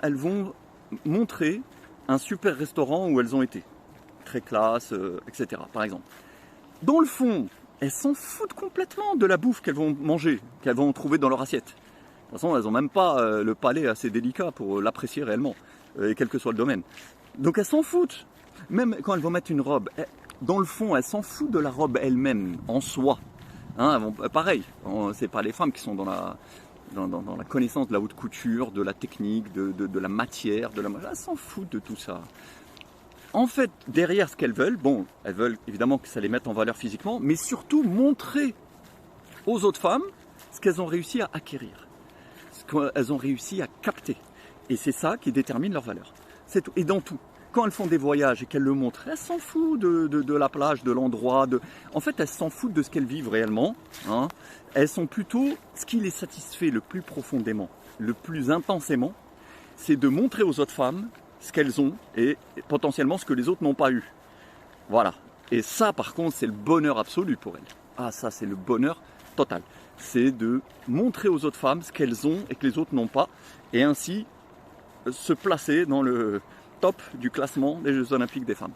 Elles vont montrer un super restaurant où elles ont été, très classe, etc. par exemple. Dans le fond, elles s'en foutent complètement de la bouffe qu'elles vont manger, qu'elles vont trouver dans leur assiette. De toute façon, elles n'ont même pas le palais assez délicat pour l'apprécier réellement, et quel que soit le domaine. Donc elles s'en foutent. Même quand elles vont mettre une robe, dans le fond, elles s'en foutent de la robe elle-même, en soi. Hein, pareil, c'est pas les femmes qui sont dans la connaissance de la haute couture, de la technique, de la matière, elles s'en foutent de tout ça. En fait, derrière ce qu'elles veulent, bon, elles veulent évidemment que ça les mette en valeur physiquement, mais surtout montrer aux autres femmes ce qu'elles ont réussi à acquérir, ce qu'elles ont réussi à capter. Et c'est ça qui détermine leur valeur. C'est tout. Et dans tout. Quand elles font des voyages et qu'elles le montrent, elles s'en foutent de la plage, de l'endroit. En fait, elles s'en foutent de ce qu'elles vivent réellement. Hein. Elles sont plutôt, ce qui les satisfait le plus profondément, le plus intensément, c'est de montrer aux autres femmes ce qu'elles ont et potentiellement ce que les autres n'ont pas eu. Voilà. Et ça, par contre, c'est le bonheur absolu pour elles. Ah, ça, c'est le bonheur total. C'est de montrer aux autres femmes ce qu'elles ont et que les autres n'ont pas, et ainsi se placer dans le top du classement des Jeux Olympiques des femmes.